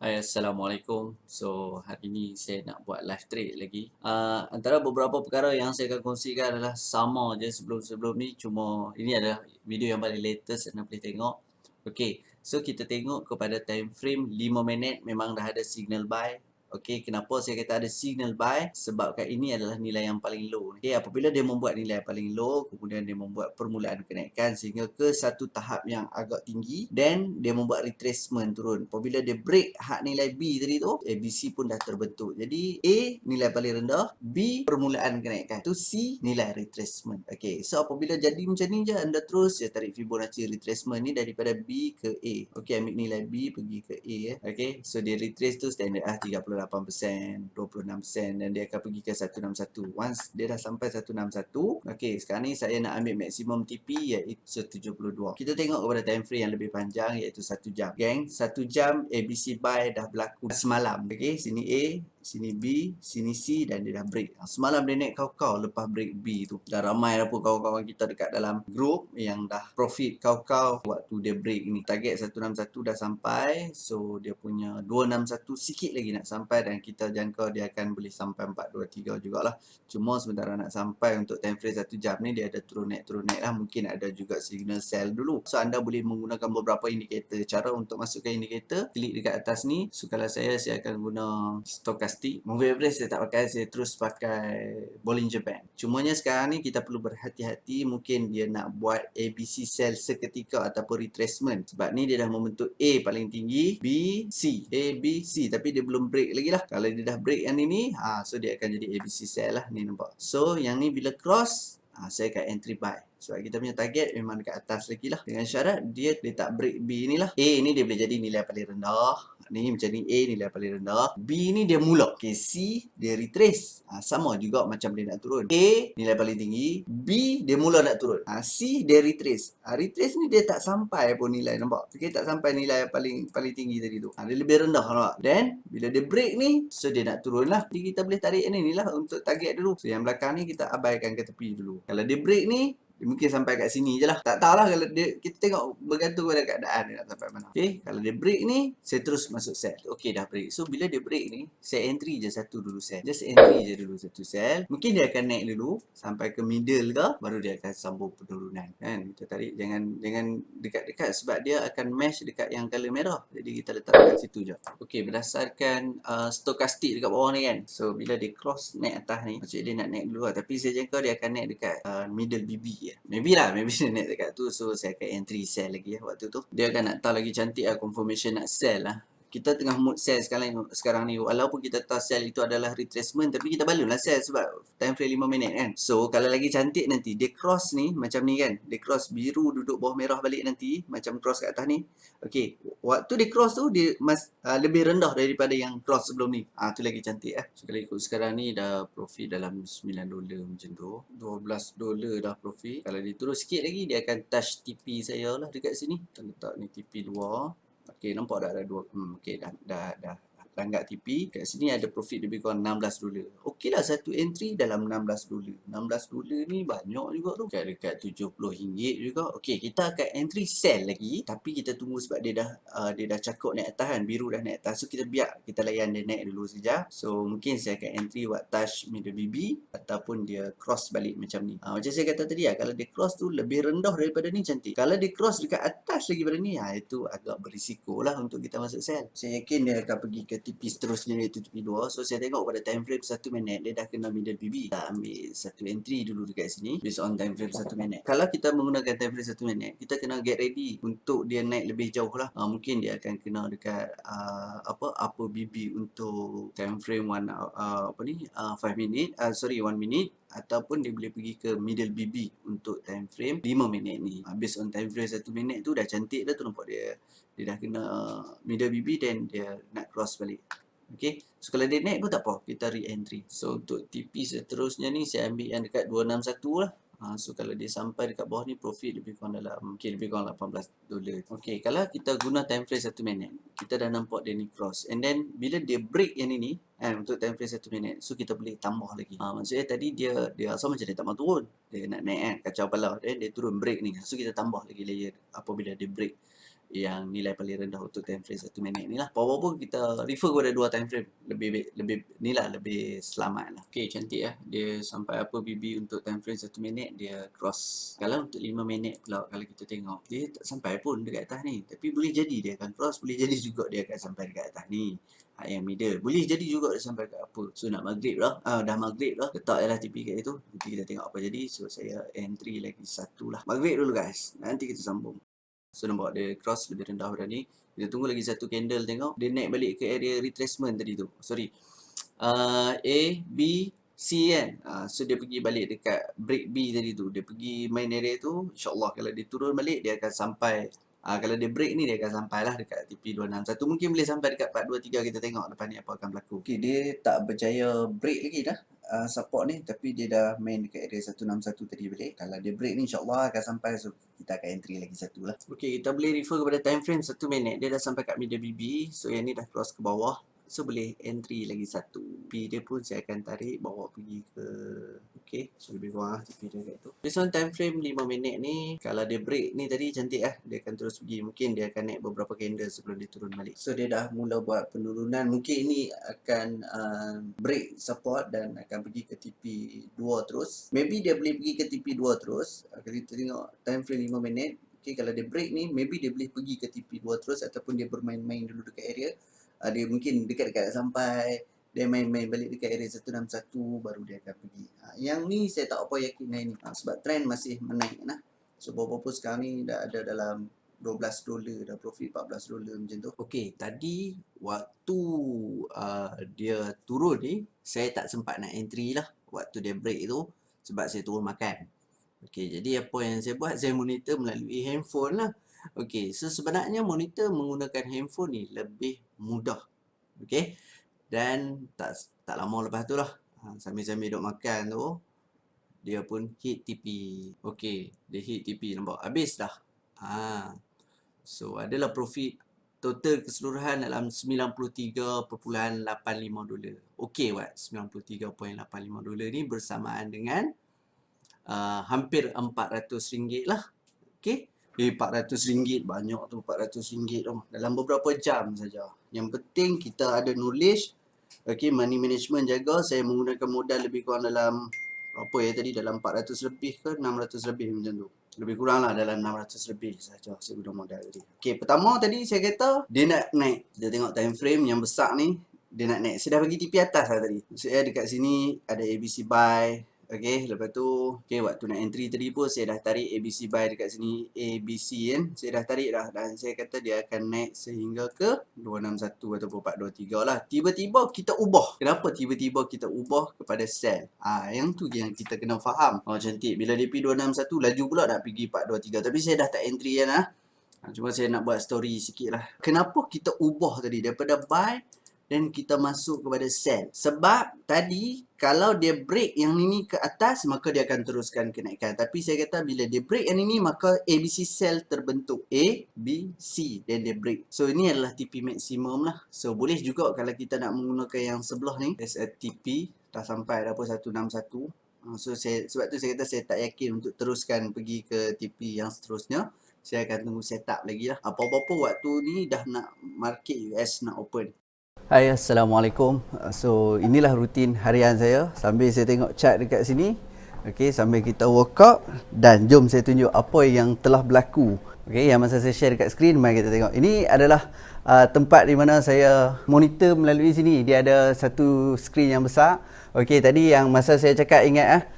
Hai, Assalamualaikum. So, hari ni saya nak buat live trade lagi. Antara beberapa perkara yang saya akan kongsikan adalah sama je sebelum-sebelum ni. Cuma ini adalah video yang paling latest anda boleh tengok. Okay, so kita tengok kepada time frame 5 minit memang dah ada signal buy. Okay, kenapa saya kata ada signal buy? Sebabkan ini adalah nilai yang paling low. Okay, apabila dia membuat nilai paling low, kemudian dia membuat permulaan kenaikan sehingga ke satu tahap yang agak tinggi, then dia membuat retracement turun. Apabila dia break hak nilai B tadi tu, ABC pun dah terbentuk. Jadi A nilai paling rendah, B permulaan kenaikan. Tu C nilai retracement. Okay, so apabila jadi macam ni je, anda terus ya tarik Fibonacci retracement ni daripada B ke A. Okay, ambil nilai B pergi ke A. Okay, so dia retrace tu standard 38%, 26%, dan dia akan pergi ke 161. Once dia dah sampai 161, okay, sekarang ni saya nak ambil maksimum TP iaitu 172. Kita tengok kepada time frame yang lebih panjang iaitu 1 jam. Geng, 1 jam ABC buy dah berlaku semalam. Okay, sini A, sini B, sini C, dan dia dah break. Semalam dia naik kau-kau lepas break B tu. Dah ramai dah pun kawan-kawan kita dekat dalam group yang dah profit kau-kau waktu dia break ni. Target 161 dah sampai. So dia punya 261 sikit lagi nak sampai, dan kita jangka dia akan boleh sampai 423 jugalah. Cuma sementara nak sampai untuk time frame 1 jam ni dia ada turun naik lah. Mungkin ada juga signal sell dulu. So anda boleh menggunakan beberapa indikator. Cara untuk masukkan indikator, klik dekat atas ni. So kalau saya akan guna stokastik. Moving average saya tak pakai, saya terus pakai Bollinger Band. Cumanya sekarang ni kita perlu berhati-hati, mungkin dia nak buat ABC sell seketika ataupun retracement. Sebab ni dia dah membentuk A paling tinggi, B, C. A, B, C. Tapi dia belum break lagi lah. Kalau dia dah break yang ni, so dia akan jadi ABC sell lah. Ni nampak. So yang ni bila cross, saya akan entry buy. Sebab kita punya target memang dekat atas lagi lah. Dengan syarat dia tak break B ni lah. A ni dia boleh jadi nilai paling rendah. Ni macam ni, A nilai paling rendah. B ni dia mulak. Okay, C dia retrace. Sama juga macam dia nak turun. A nilai paling tinggi. B dia mula nak turun. C dia retrace. Retrace ni dia tak sampai pun nilai, nampak? Okay, tak sampai nilai paling tinggi tadi tu. Dia lebih rendah, nampak? Then bila dia break ni, so dia nak turun lah. Jadi kita boleh tarik ni lah untuk target dulu. So yang belakang ni kita abaikan ke tepi dulu. Kalau dia break ni, dia mungkin sampai kat sini je lah. Tak tahulah, kalau dia, kita tengok bergantung pada keadaan dia nak sampai mana. Okay, kalau dia break ni, saya terus masuk sell. Okay, dah break. So bila dia break ni, saya entry je satu dulu sell. Just entry je dulu satu sell. Mungkin dia akan naik dulu sampai ke middle ke, baru dia akan sambung penurunan. Kan? Kita tarik, jangan dekat-dekat sebab dia akan mesh dekat yang color merah. Jadi kita letak dekat situ je. Okay, berdasarkan stokastik dekat bawah ni kan. So bila dia cross naik atas ni, maksudnya dia nak naik dulu lah. Tapi saya jangka dia akan naik dekat middle BB je. Maybe dia naik dekat tu. So saya akan entry sell lagi waktu tu. Dia akan nak tahu lagi cantik lah, confirmation nak sell lah. Kita tengah mood sell sekarang ni. Walaupun kita tahu sell itu adalah retracement, tapi kita balun lah sell sebab time frame 5 minit kan. So kalau lagi cantik nanti dia cross ni macam ni kan. Dia cross biru duduk bawah merah balik nanti, macam cross kat atas ni. Okay, waktu dia cross tu dia lebih rendah daripada yang cross sebelum ni. Tu lagi cantik So kalau ikut sekarang ni dah profit dalam $9 macam tu. $12 dah profit. Kalau dia turun sikit lagi, dia akan touch TP saya lah dekat sini. Kita letak ni TP luar. Okay, nampak dah ada dua. Okay, dah langgar TP. Kat sini ada profit lebih kurang $16. Okey lah, satu entry dalam $16. $16 ni banyak juga tu. Dekat RM70 juga. Okey, kita akan entry sell lagi. Tapi kita tunggu sebab dia dah cakup naik atas kan. Biru dah naik atas. So kita biar kita layan dia naik dulu saja. So mungkin saya akan entry buat touch middle BB. Ataupun dia cross balik macam ni. Macam saya kata tadi lah. Kalau dia cross tu lebih rendah daripada ni, cantik. Kalau dia cross dekat atas lagi pada ni, itu agak berisiko lah untuk kita masuk sell. Saya yakin dia akan pergi ke TP seterusnya iaitu TP2. So saya tengok pada time frame 1 minit dia dah kena middle BB. Kita ambil satu entry dulu dekat sini based on time frame 1 minit. Kalau kita menggunakan time frame 1 minit, kita kena get ready untuk dia naik lebih jauh lah. Mungkin dia akan kena dekat upper BB untuk time frame 5 minit, 1 minit, ataupun dia boleh pergi ke middle BB untuk time frame 5 minit ni. Based on time frame 1 minit tu dah cantik dah tu, nampak dia dah kena middle BB, dan dia nak cross balik. Okay, so kalau dia naik pun tak apa, kita re-entry. So untuk TP seterusnya ni saya ambil yang dekat 261 lah. So kalau dia sampai dekat bawah ni, profit lebih kurang dalam mungkin lebih kurang $18. Okay, kalau kita guna time frame 1 minit, kita dah nampak dia ni cross, and then bila dia break yang ni untuk time frame 1 minit, so kita boleh tambah lagi. Maksudnya tadi dia asal macam dia tak mau turun, dia nak naik kan, kacau kepala, then dia turun break ni, so kita tambah lagi layer apabila dia break yang nilai paling rendah untuk time frame 1 minit ni lah. Apa pun kita refer kepada 2 time frame. Lebih ni lah, lebih selamat lah. Okay, cantik lah. Dia sampai apa BB untuk time frame 1 minit, dia cross. Kalau untuk 5 minit pula, kalau kita tengok, dia tak sampai pun dekat atas ni. Tapi boleh jadi dia akan cross, boleh jadi juga dia akan sampai dekat atas ni. Yang middle. Boleh jadi juga dia sampai kat apa. So nak maghrib lah. Dah maghrib lah. Letak je lah TP kat itu. Nanti kita tengok apa jadi. So saya entry lagi 1 lah. Maghrib dulu guys. Nanti kita sambung. So nampak dia cross lebih rendah pada ni. Kita tunggu lagi 1 candle tengok. Dia naik balik ke area retracement tadi tu. Sorry. A, B, C kan. So dia pergi balik dekat break B tadi tu. Dia pergi main area tu. InsyaAllah kalau dia turun balik dia akan sampai. Kalau dia break ni dia akan sampai lah dekat TP 261. Mungkin boleh sampai dekat 423. Kita tengok depan ni apa akan berlaku. Okay, dia tak berjaya break lagi dah. Support ni, tapi dia dah main dekat area 161 tadi balik. Kalau dia break ni insyaAllah akan sampai. So kita akan entry lagi 1 lah. Okay, kita boleh refer kepada time frame 1 minit. Dia dah sampai kat middle BB. So yang ni dah cross ke bawah. So boleh entry lagi 1. TP dia pun saya akan tarik bawa pergi ke, okay, so lebih kurang lah TP dia kat tu. This one time frame 5 minit ni, kalau dia break ni tadi cantik lah. Dia akan terus pergi. Mungkin dia akan naik beberapa candle sebelum dia turun balik. So dia dah mula buat penurunan. Mungkin ini akan break support dan akan pergi ke TP 2 terus. Maybe dia boleh pergi ke TP 2 terus. Kalau kita tengok time frame 5 minit. Okay, kalau dia break ni, maybe dia boleh pergi ke TP 2 terus ataupun dia bermain-main dulu dekat area. Dia mungkin dekat-dekat sampai dia main-main balik dekat area 161 baru dia akan pergi. Yang ni saya tak apa yakin ni. Sebab trend masih menaik lah. So berapa sekarang ni dah ada dalam $12, dah profit $14 macam tu. Okay, tadi waktu dia turun ni, saya tak sempat nak entry lah waktu dia break tu sebab saya turun makan. Okay, jadi apa yang saya buat, saya monitor melalui handphone lah. Okay, so sebenarnya monitor menggunakan handphone ni lebih mudah. Okay, dan tak lama lepas tu lah, sambil-sambil duk makan tu, dia pun hit TP. Okay, dia hit TP, nampak habis dah. So adalah profit total keseluruhan dalam $93.85. Okay, what? $93.85 ni bersamaan dengan hampir RM400 lah. Okay, RM400 banyak tu, RM400 tu dalam beberapa jam saja. Yang penting kita ada knowledge. Okay, money management jaga. Saya menggunakan modal lebih kurang dalam apa ya tadi, dalam 400 lebih ke 600 lebih macam tu. Lebih kurang lah dalam 600 lebih saja saya guna modal tadi. Okay, pertama tadi saya kata dia nak naik. Kita tengok time frame yang besar ni, dia nak naik. Saya dah bagi TP atas lah tadi. Saya dekat sini ada ABC buy. Okay, lepas tu, okay, waktu nak entry tadi pun saya dah tarik ABC buy dekat sini, ABC kan. Saya dah tarik dah dan saya kata dia akan naik sehingga ke 261 ataupun 423 lah. Tiba-tiba kita ubah. Kenapa tiba-tiba kita ubah kepada sell? Yang tu yang kita kena faham. Cantik. Bila DP 261 laju pula nak pergi 423. Tapi saya dah tak entry kan lah. Cuma saya nak buat story sikit lah. Kenapa kita ubah tadi daripada buy dan kita masuk kepada sell? Sebab tadi kalau dia break yang ini ke atas, maka dia akan teruskan kenaikan. Tapi saya kata bila dia break yang ini, maka ABC sell terbentuk. A, B, C. Dan dia break. So ini adalah TP maksimum lah. So boleh juga kalau kita nak menggunakan yang sebelah ni. There's a TP. Dah sampai dah pun 161. So sebab tu saya kata saya tak yakin untuk teruskan pergi ke TP yang seterusnya. Saya akan tunggu setup lagi lah. Apa-apa waktu ni dah nak market US nak open. Hai, Assalamualaikum. So inilah rutin harian saya sambil saya tengok chart dekat sini. Okay, sambil kita workout. Dan jom saya tunjuk apa yang telah berlaku. Okay, yang masa saya share dekat skrin, mari kita tengok. Ini adalah tempat di mana saya monitor melalui sini. Dia ada satu skrin yang besar. Okay, tadi yang masa saya cakap ingat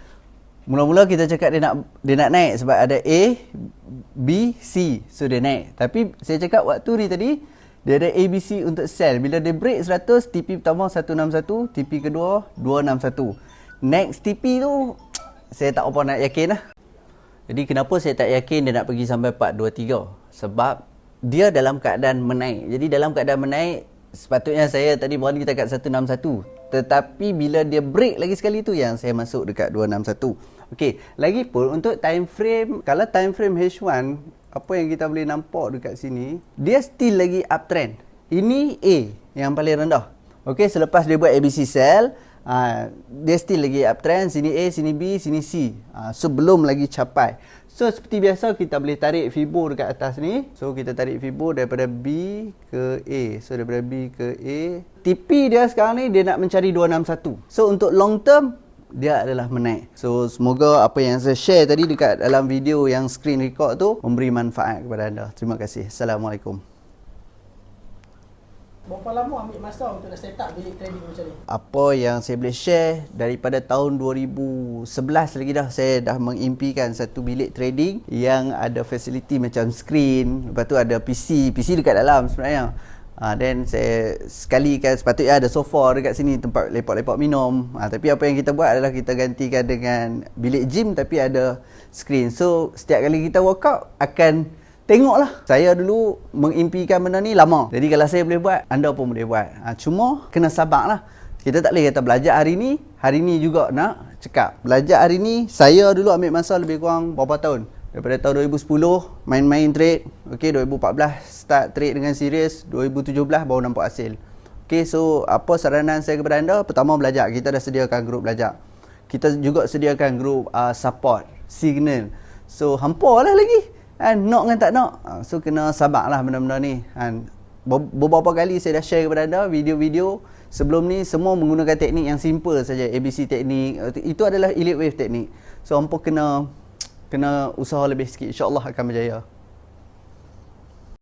mula-mula kita cakap dia nak naik sebab ada A, B, C. So dia naik. Tapi saya cakap waktu ni tadi dia ada ABC untuk sell. Bila dia break 100, TP pertama 161, TP kedua 261. Next TP tu saya tak apa nak yakin lah. Jadi kenapa saya tak yakin dia nak pergi sampai 423? Sebab dia dalam keadaan menaik. Jadi dalam keadaan menaik, sepatutnya saya tadi berani kita kat 161. Tetapi bila dia break lagi sekali tu yang saya masuk dekat 261. Okey, lagipun untuk time frame, kalau time frame H1, apa yang kita boleh nampak dekat sini, dia still lagi uptrend. Ini A yang paling rendah. Okey, selepas dia buat ABC sell, Dia still lagi uptrend, sini A, sini B, sini C. So belum lagi capai. So seperti biasa kita boleh tarik fibo dekat atas ni. So kita tarik fibo daripada B ke A. So daripada B ke A. TP dia sekarang ni dia nak mencari 261. So untuk long term dia adalah menaik. So semoga apa yang saya share tadi dekat dalam video yang screen record tu memberi manfaat kepada anda. Terima kasih. Assalamualaikum. Berapa lama ambil masa untuk nak set up bilik trading macam ni? Apa yang saya boleh share daripada tahun 2011 lagi dah, saya dah mengimpikan satu bilik trading yang ada fasiliti macam screen, lepas tu ada PC dekat dalam sebenarnya. Then saya sekali kan sepatutnya ada sofa dekat sini tempat lepak-lepak minum. Tapi apa yang kita buat adalah kita gantikan dengan bilik gym tapi ada screen. So setiap kali kita workout akan tengoklah. Saya dulu mengimpikan benda ni lama. Jadi kalau saya boleh buat, anda pun boleh buat. Cuma kena sabarlah. Kita tak boleh kata belajar hari ni juga nak cekap. Belajar hari ni, saya dulu ambil masa lebih kurang berapa tahun? Daripada tahun 2010 main-main trade. Okey, 2014 start trade dengan serius, 2017 baru nampak hasil. Okey, so apa saranan saya kepada anda? Pertama, belajar. Kita dah sediakan grup belajar. Kita juga sediakan grup support, signal. So hampa lah lagi. Nak dengan tak nak. So kena sabarlah benda-benda ni. Beberapa kali saya dah share kepada anda video-video sebelum ni semua menggunakan teknik yang simple saja. ABC teknik. Itu adalah elite wave teknik. So hampa kena usaha lebih sikit. InsyaAllah akan berjaya.